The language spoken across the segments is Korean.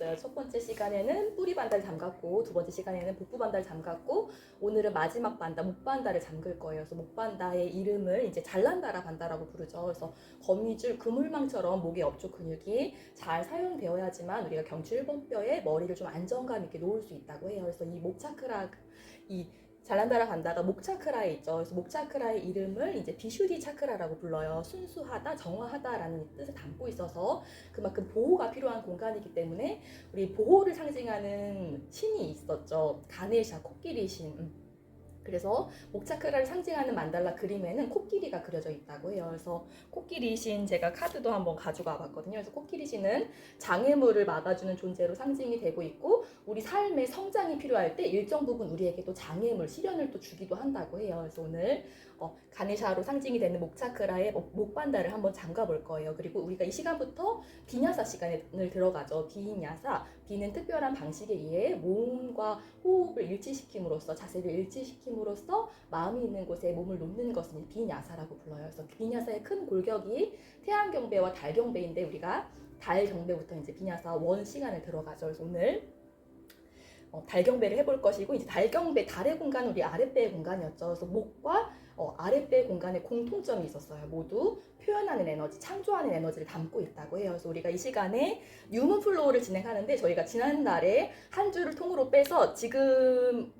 했어요. 첫 번째 시간에는 뿌리 반달 잠갔고, 두 번째 시간에는 복부 반달 잠갔고, 오늘은 마지막 반달, 목 반달을 잠글 거예요. 그래서 목 반달의 이름을 이제 잘난다라 반달라고 부르죠. 그래서 거미줄 그물망처럼 목의 옆쪽 근육이 잘 사용되어야지만 우리가 경추 1번 뼈에 머리를 좀 안정감 있게 놓을 수 있다고 해요. 그래서 이 목 차크라, 이 잘난다라 반다가 목 차크라에 있죠. 그래서 목 차크라의 이름을 이제 비슈디 차크라라고 불러요. 순수하다, 정화하다라는 뜻을 담고 있어서 그만큼 보호가 필요한 공간이기 때문에 우리 보호를 상징하는 신이 있었죠. 가네샤, 코끼리 신. 그래서 목차크라를 상징하는 만달라 그림에는 코끼리가 그려져 있다고 해요. 그래서 코끼리 신 제가 카드도 한번 가져가 봤거든요. 그래서 코끼리 신은 장애물을 막아주는 존재로 상징이 되고 있고 우리 삶의 성장이 필요할 때 일정 부분 우리에게 또 장애물, 시련을 또 주기도 한다고 해요. 그래서 오늘 가네샤로 상징이 되는 목차크라의 목반달을 한번 잠가 볼 거예요. 그리고 우리가 이 시간부터 비냐사 시간을 들어가죠. 비냐사, 비는 특별한 방식에 의해 몸과 호흡을 일치시킴으로써 자세를 일치시킴으로써 마음이 있는 곳에 몸을 놓는 것은 비냐사라고 불러요. 그래서 비냐사의 큰 골격이 태양경배와 달경배인데 우리가 달경배부터 이제 비냐사 원 시간을 들어가죠. 그래서 오늘 달경배를 해볼 것이고 이제 달경배, 달의 공간은 우리 아랫배의 공간이었죠. 그래서 목과 아랫배 공간에 공통점이 있었어요. 모두 표현하는 에너지, 창조하는 에너지를 담고 있다고 해요. 그래서 우리가 이 시간에 뉴문 플로우를 진행하는데 저희가 지난날에 한 주를 통으로 빼서 지금이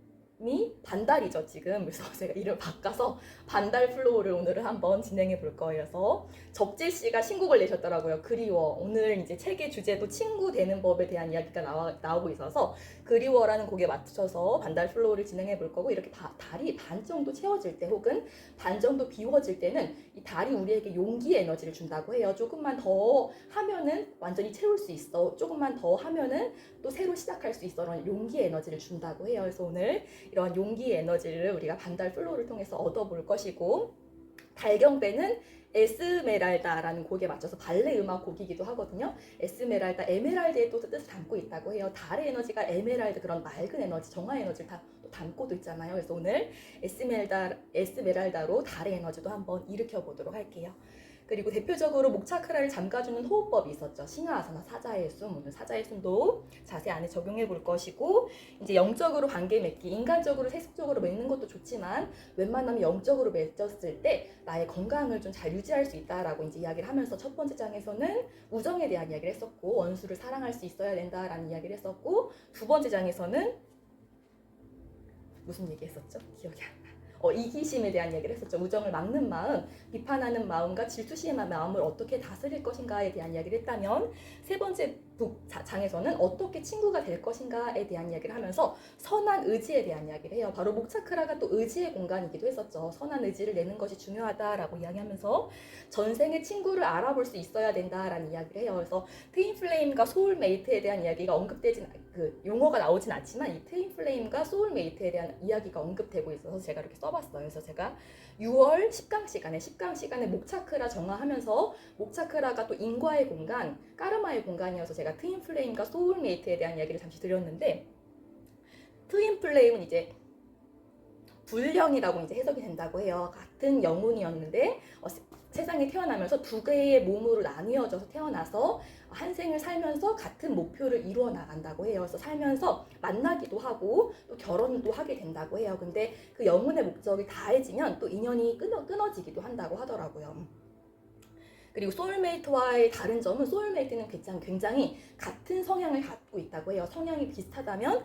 반달이죠, 지금. 그래서 제가 이름을 바꿔서 반달 플로우를 오늘은 한번 진행해 볼 거예요. 그래서 적재 씨가 신곡을 내셨더라고요. 그리워. 오늘 이제 책의 주제도 친구 되는 법에 대한 이야기가 나오고 있어서 그리워라는 곡에 맞춰서 반달 플로우를 진행해 볼 거고 이렇게 달이 반 정도 채워질 때 혹은 반 정도 비워질 때는 이 달이 우리에게 용기의 에너지를 준다고 해요. 조금만 더 하면은 완전히 채울 수 있어. 조금만 더 하면은 또 새로 시작할 수 있어. 이런 용기의 에너지를 준다고 해요. 그래서 오늘 이러한 용기의 에너지를 우리가 반달 플로우를 통해서 얻어볼 것이고 달경배는 에스메랄다라는 곡에 맞춰서 발레 음악 곡이기도 하거든요. 에스메랄다, 에메랄드의 또 뜻을 담고 있다고 해요. 달의 에너지가 에메랄드 그런 맑은 에너지, 정화 에너지를 다 담고도 있잖아요. 그래서 오늘 에스메랄다로 달의 에너지도 한번 일으켜 보도록 할게요. 그리고 대표적으로 목 차크라를 잠가주는 호흡법이 있었죠. 싱하아사나 사자의 숨. 오늘 사자의 숨도 자세히 안에 적용해 볼 것이고 이제 영적으로 관계 맺기, 인간적으로 세속적으로 맺는 것도 좋지만 웬만하면 영적으로 맺었을 때 나의 건강을 좀 잘 유지할 수 있다라고 이제 이야기를 하면서 첫 번째 장에서는 우정에 대한 이야기를 했었고 원수를 사랑할 수 있어야 된다라는 이야기를 했었고 두 번째 장에서는 무슨 얘기 했었죠? 기억이 안 나. 이기심에 대한 얘기를 했었죠. 우정을 막는 마음, 비판하는 마음과 질투심의 마음을 어떻게 다스릴 것인가에 대한 이야기를 했다면 세 번째 장에서는 어떻게 친구가 될 것인가에 대한 이야기를 하면서 선한 의지에 대한 이야기를 해요. 바로 목차크라가 또 의지의 공간이기도 했었죠. 선한 의지를 내는 것이 중요하다라고 이야기하면서 전생의 친구를 알아볼 수 있어야 된다라는 이야기를 해요. 그래서 트윈플레임과 소울메이트에 대한 이야기가 언급되진 용어가 나오진 않지만 이 트윈플레임과 소울메이트에 대한 이야기가 언급되고 있어서 제가 이렇게 써봤어요. 그래서 제가 6월 10강 시간에 목차크라 정화하면서 목차크라가 또 인과의 공간, 까르마의 공간이어서 제가 트윈플레임과 소울메이트에 대한 이야기를 잠시 드렸는데 트윈플레임은 이제 불령이라고 이제 해석이 된다고 해요. 같은 영혼이었는데 세상에 태어나면서 두 개의 몸으로 나뉘어져서 태어나서 한 생을 살면서 같은 목표를 이루어 나간다고 해요. 그래서 살면서 만나기도 하고 또 결혼도 하게 된다고 해요. 근데 그 영혼의 목적이 다해지면 또 인연이 끊어지기도 한다고 하더라고요. 그리고 소울메이트와의 다른 점은 소울메이트는 굉장히 같은 성향을 갖고 있다고 해요. 성향이 비슷하다면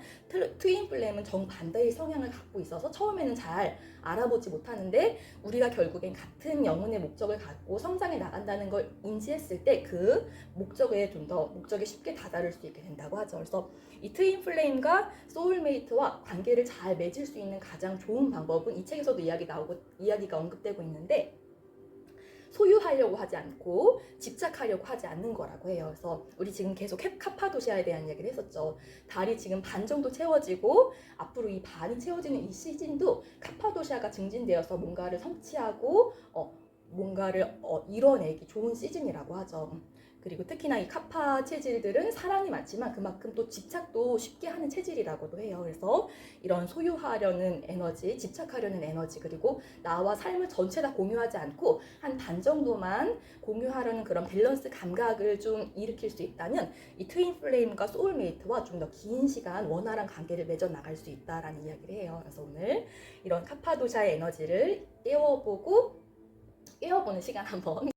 트윈플레임은 정반대의 성향을 갖고 있어서 처음에는 잘 알아보지 못하는데 우리가 결국엔 같은 영혼의 목적을 갖고 성장해 나간다는 걸 인지했을 때 그 목적에 좀 더 목적에 쉽게 다다를 수 있게 된다고 하죠. 그래서 이 트윈플레임과 소울메이트와 관계를 잘 맺을 수 있는 가장 좋은 방법은 이 책에서도 이야기가 언급되고 있는데 소유하려고 하지 않고 집착하려고 하지 않는 거라고 해요. 그래서 우리 지금 계속 카파도시아에 대한 얘기를 했었죠. 달이 지금 반 정도 채워지고 앞으로 이 반이 채워지는 이 시즌도 카파도시아가 증진되어서 뭔가를 성취하고 뭔가를 이뤄내기 좋은 시즌이라고 하죠. 그리고 특히나 이 카파 체질들은 사랑이 많지만 그만큼 또 집착도 쉽게 하는 체질이라고도 해요. 그래서 이런 소유하려는 에너지, 집착하려는 에너지, 그리고 나와 삶을 전체 다 공유하지 않고 한 반 정도만 공유하려는 그런 밸런스 감각을 좀 일으킬 수 있다면 이 트윈 플레임과 소울메이트와 좀 더 긴 시간 원활한 관계를 맺어 나갈 수 있다라는 이야기를 해요. 그래서 오늘 이런 카파도샤의 에너지를 깨워보는 시간 한번